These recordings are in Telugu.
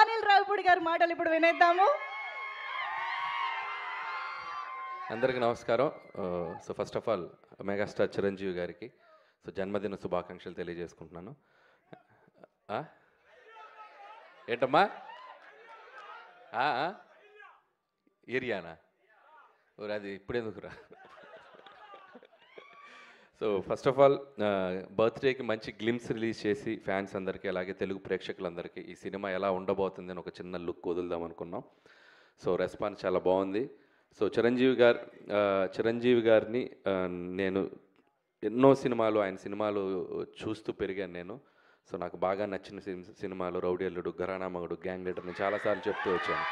అనిల్ రావిపూడి గారి మాటలు ఇప్పుడు వినేద్దాము. అందరికీ నమస్కారం. So first of all megastar Chiranjeevi గారికి సో జన్మదిన శుభాకాంక్షలు తెలియజేసుకుంటున్నాను. ఏంటమ్మా ఏరియానా అది ఇప్పుడెందుకురా? సో ఫస్ట్ ఆఫ్ ఆల్ బర్త్డేకి మంచి గ్లిమ్స్ రిలీజ్ చేసి ఫ్యాన్స్ అందరికీ అలాగే తెలుగు ప్రేక్షకులందరికీ ఈ సినిమా ఎలా ఉండబోతుంది అని ఒక చిన్న లుక్ వదులుదాం అనుకున్నాం. సో రెస్పాన్స్ చాలా బాగుంది. సో చిరంజీవి గారిని నేను ఎన్నో సినిమాలు ఆయన సినిమాలు చూస్తూ పెరిగాను నేను. సో నాకు బాగా నచ్చిన సినిమాలు రౌడీ అల్లుడు, ఘరానా మగుడు, గ్యాంగ్ లీడర్ నేను చాలాసార్లు చెప్తూ వచ్చాను.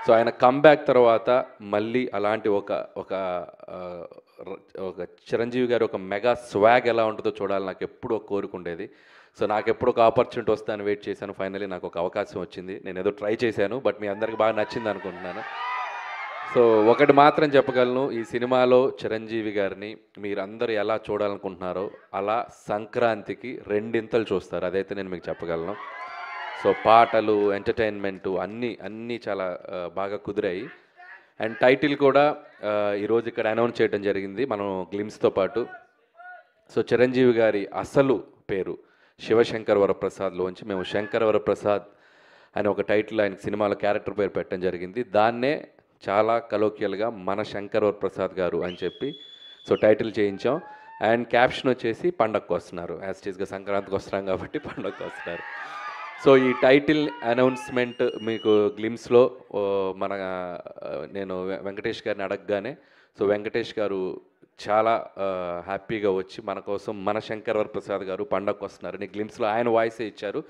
సో ఆయన కమ్బ్యాక్ తర్వాత మళ్ళీ అలాంటి ఒక చిరంజీవి గారి ఒక మెగా స్వాగ్ ఎలా ఉంటుందో చూడాలి నాకు ఎప్పుడూ ఒక కోరిక ఉండేది. సో నాకు ఎప్పుడు ఒక ఆపర్చునిటీ వస్తాను వెయిట్ చేశాను. ఫైనలీ నాకు ఒక అవకాశం వచ్చింది. నేను ఏదో ట్రై చేశాను, బట్ మీ అందరికి బాగా నచ్చింది అనుకుంటున్నాను. సో ఒకటి మాత్రం చెప్పగలను, ఈ సినిమాలో చిరంజీవి గారిని మీరందరూ ఎలా చూడాలనుకుంటున్నారో అలా సంక్రాంతికి రెండింతలు చూస్తారు, అదైతే నేను మీకు చెప్పగలను. సో పాటలు, ఎంటర్టైన్మెంటు అన్నీ చాలా బాగా కుదిరాయి. అండ్ టైటిల్ కూడా ఈరోజు ఇక్కడ అనౌన్స్ చేయడం జరిగింది మనం గ్లిమ్స్తో పాటు. సో చిరంజీవి గారి అసలు పేరు శివశంకర్ వరప్రసాద్లోంచి మేము శంకర్ వరప్రసాద్ అని ఒక టైటిల్ ఆయన సినిమాలో క్యారెక్టర్ పేరు పెట్టడం జరిగింది. దాన్నే చాలా కలోకియల్గా మన శంకర్ వరప్రసాద్ గారు అని చెప్పి సో టైటిల్ చేయించాం. అండ్ క్యాప్షన్ వచ్చేసి పండగకు వస్తున్నారు, యాస్టీస్గా సంక్రాంతికి వస్తున్నాం కాబట్టి పండగకు వస్తున్నారు. సో ఈ టైటిల్ అనౌన్స్మెంట్ మీకు గ్లిమ్స్లో నేను వెంకటేష్ గారిని అడగగానే సో వెంకటేష్ గారు చాలా హ్యాపీగా వచ్చి మన కోసం మన శంకర్ వరప్రసాద్ గారు పండగకు వస్తున్నారని గ్లిమ్స్లో ఆయన వాయిసే ఇచ్చారు.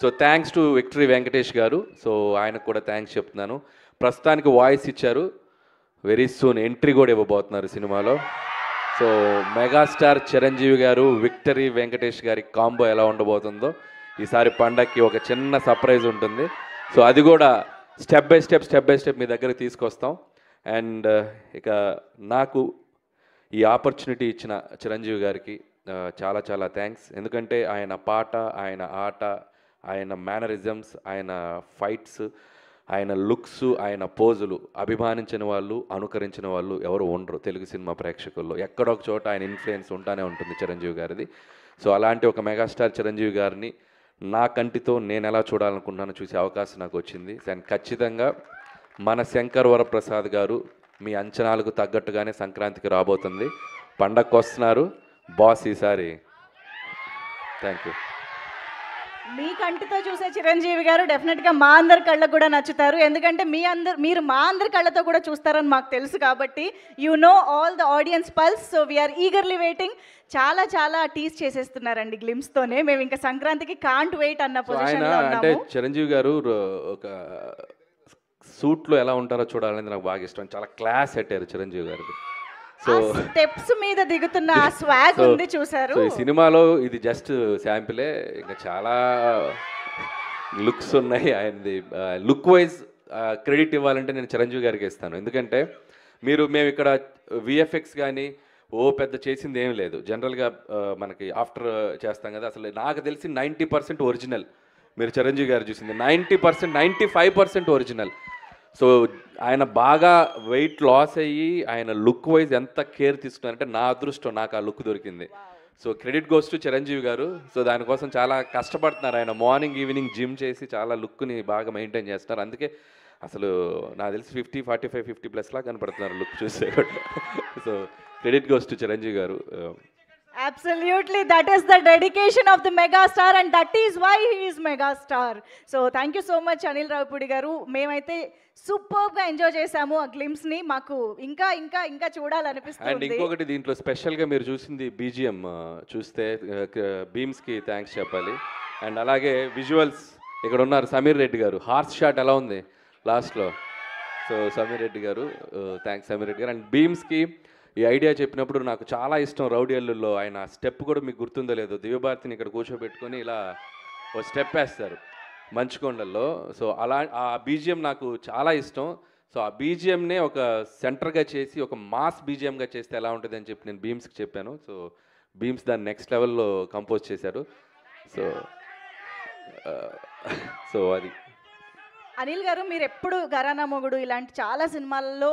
So thanks to victory Venkatesh గారు. సో ఆయనకు కూడా థ్యాంక్స్ చెప్తున్నాను. ప్రస్తుతానికి వాయిస్ ఇచ్చారు, వెరీ సూన్ ఎంట్రీ కూడా ఇవ్వబోతున్నారు సినిమాలో. సో మెగాస్టార్ చిరంజీవి గారు విక్టరీ వెంకటేష్ గారి కాంబో ఎలా ఉండబోతుందో ఈసారి పండగకి ఒక చిన్న సర్ప్రైజ్ ఉంటుంది. సో అది కూడా స్టెప్ బై స్టెప్ మీ దగ్గరికి తీసుకొస్తాం. అండ్ ఇక నాకు ఈ ఆపర్చునిటీ ఇచ్చిన చిరంజీవి గారికి చాలా చాలా థ్యాంక్స్. ఎందుకంటే ఆయన పాట, ఆయన ఆట, ఆయన మేనరిజమ్స్, ఆయన ఫైట్స్, ఆయన లుక్స్, ఆయన పోజులు అభిమానించిన వాళ్ళు, అనుకరించిన వాళ్ళు ఎవరు ఉండరు తెలుగు సినిమా ప్రేక్షకుల్లో. ఎక్కడొక చోట ఆయన ఇన్ఫ్లుయెన్స్ ఉంటానే ఉంటుంది చిరంజీవి గారిది. సో అలాంటి ఒక మెగాస్టార్ చిరంజీవి గారిని నా కంటితో నేను ఎలా చూడాలనుకున్నానో చూసే అవకాశం నాకు వచ్చింది. అండ్ ఖచ్చితంగా మన శంకర్ వరప్రసాద్ గారు మీ అంచనాలకు తగ్గట్టుగానే సంక్రాంతికి రాబోతుంది. పండగకు వస్తున్నారు బాస్ ఈసారి. Thank you. మీ కంటితో చూసే చిరంజీవి గారు డెఫినెట్గా మా అందరి కళ్ళకు కూడా నచ్చుతారు. ఎందుకంటే మీరు మా అందరి కళ్ళతో కూడా చూస్తారని మాకు తెలుసు కాబట్టి you know all the audience pulse. So we are eagerly waiting. చాలా టీస్ చేసేస్తున్నారండి గ్లిమ్స్తోనే. మేము ఇంకా సంక్రాంతికి కాంట్ వెయిట్ అన్న పొజిషన్లో ఉన్నాము. అంటే చిరంజీవి గారు ఒక సూట్లో ఎలా ఉంటారో చూడాలనేది నాకు బాగా ఇష్టం. చాలా క్లాస్ పెట్టారు చిరంజీవి గారికి. సో స్టెప్స్ మీద దిగుతున్న ఆ స్వాగ్ ఉంది చూసారు. ఈ సినిమాలో ఇది జస్ట్ శాంపిలే, ఇంకా చాలా లుక్స్ ఉన్నాయి. ఆయనది లుక్ వైజ్ క్రెడిట్ ఇవ్వాలంటే నేను చిరంజీవి గారికి ఇస్తాను. ఎందుకంటే మేము ఇక్కడ విఎఫ్ఎక్స్ కానీ పెద్ద చేసింది ఏం లేదు. జనరల్గా మనకి ఆఫ్టర్ చేస్తాం కదా, అసలు నాకు తెలిసి 90% ఒరిజినల్. మీరు చిరంజీవి గారు చూసింది 90%, 95% ఒరిజినల్. సో ఆయన బాగా వెయిట్ లాస్ అయ్యి ఆయన లుక్ వైజ్ ఎంత కేర్ తీసుకున్నారంటే నా అదృష్టం, నాకు ఆ లుక్ దొరికింది. So credit goes to Chiranjeevi గారు. సో దానికోసం చాలా కష్టపడుతున్నారు ఆయన. మార్నింగ్ ఈవినింగ్ జిమ్ చేసి చాలా లుక్ని బాగా మెయింటైన్ చేస్తున్నారు. అందుకే అసలు నాకు తెలిసి 50, 45, 50+ లా కనపడుతున్నారు లుక్ చూస్తే కూడా. So credit goes to Chiranjeevi గారు. Absolutely, that is the dedication of the megastar and that is why he is megastar. So thank you so much Anil Ravipudi garu. మేమైతే సూపర్గా ఎంజాయ్ చేసాము ఆ గ్లిమ్స్ ని. మాకు ఇంకా చూడాలనిపిస్తుంది. అండ్ ఇంకొకటి దీంట్లో స్పెషల్గా మీరు చూసింది బీజిఎం చూస్తే బీమ్స్కి థ్యాంక్స్ చెప్పాలి. అండ్ అలాగే విజువల్స్ ఇక్కడ ఉన్నారు సమీర్ రెడ్డి గారు. హార్స్ షాట్ ఎలా ఉంది లాస్ట్లో. సో సమీర్ రెడ్డి గారు థ్యాంక్స్ సమీర్ రెడ్డి గారు. అండ్ బీమ్స్కి ఈ ఐడియా చెప్పినప్పుడు నాకు చాలా ఇష్టం. రౌడీ అల్లుల్లో ఆయన స్టెప్ కూడా మీకు గుర్తుందో లేదో, దివ్యభారతిని ఇక్కడ కూర్చోబెట్టుకొని ఇలా ఒక స్టెప్ వేస్తారు మంచుకొండల్లో. సో అలా ఆ బీజిఎం నాకు చాలా ఇష్టం. సో ఆ బీజిఎంనే ఒక సెంటర్గా చేసి ఒక మాస్ బీజిఎంగా చేస్తే ఎలా ఉంటుంది అని చెప్పి నేను బీమ్స్కి చెప్పాను. సో బీమ్స్ దాన్ని నెక్స్ట్ లెవెల్లో కంపోజ్ చేశారు. సో అది అనిల్ గారు మీరు ఎప్పుడు ఘరానా మొగుడు ఇలాంటి చాలా సినిమాల్లో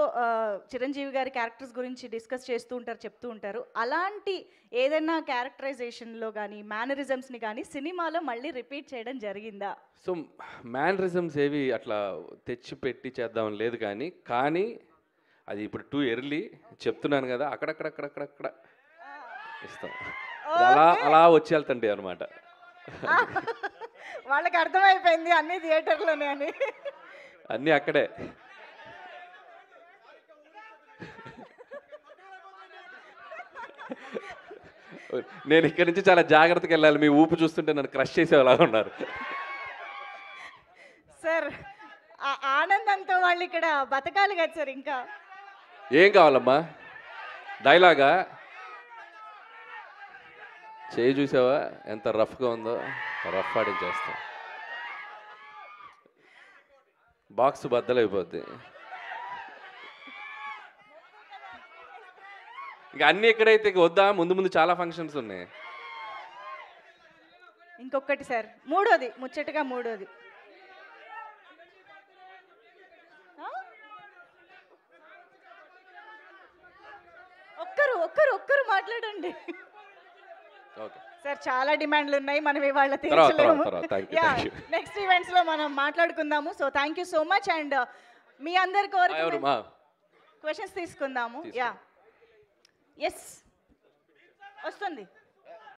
చిరంజీవి గారి క్యారెక్టర్స్ గురించి డిస్కస్ చేస్తూ ఉంటారు, చెప్తూ ఉంటారు. అలాంటి ఏదైనా క్యారెక్టరైజేషన్లో కానీ మేనరిజమ్స్ని కానీ సినిమాలో మళ్ళీ రిపీట్ చేయడం జరిగిందా? సో మ్యానరిజమ్స్ ఏవి అట్లా తెచ్చి పెట్టి చేద్దాం లేదు, కానీ అది ఇప్పుడు టూ ఎర్లీ చెప్తున్నాను కదా, అక్కడక్కడ ఇస్తాం. అలా వచ్చి వెళ్తండి అనమాట. వాళ్ళకి అర్థమైపోయింది అన్ని థియేటర్లోనే అని. అన్నీ అక్కడే. నేను ఇక్కడి నుంచి చాలా జాగ్రత్తగా వెళ్ళాలి, మీ ఊపు చూస్తుంటే నన్ను క్రష్ చేసేలా ఉన్నారు. సార్ ఆనందంతో వాళ్ళు ఇక్కడ బతకాలి కదా సార్. ఇంకా ఏం కావాలమ్మా? డైలాగా? చేయి చూసావా ఎంత రఫ్గా ఉందో? రఫ్ ఆడించేస్తాం, బాక్స్ బద్దలైపోద్ది. ఇక అన్నీ ఎక్కడైతే వద్దా, ముందు చాలా ఫంక్షన్స్ ఉన్నాయి. ఇంకొకటి సార్, మూడోది ముచ్చటగా మూడోది. ఒక్కరు మాట్లాడండి సార్. చాలా డిమాండ్లు ఉన్నాయి, మనం ఇవాళ తీర్చలేము. నెక్స్ట్ ఈవెంట్స్ లో మనం మాట్లాడుకుందాము. So thank you so much. And మీ అందరి కోరిక క్వశ్చన్స్ తీసుకుందాము. యా ఎస్ వస్తుంది.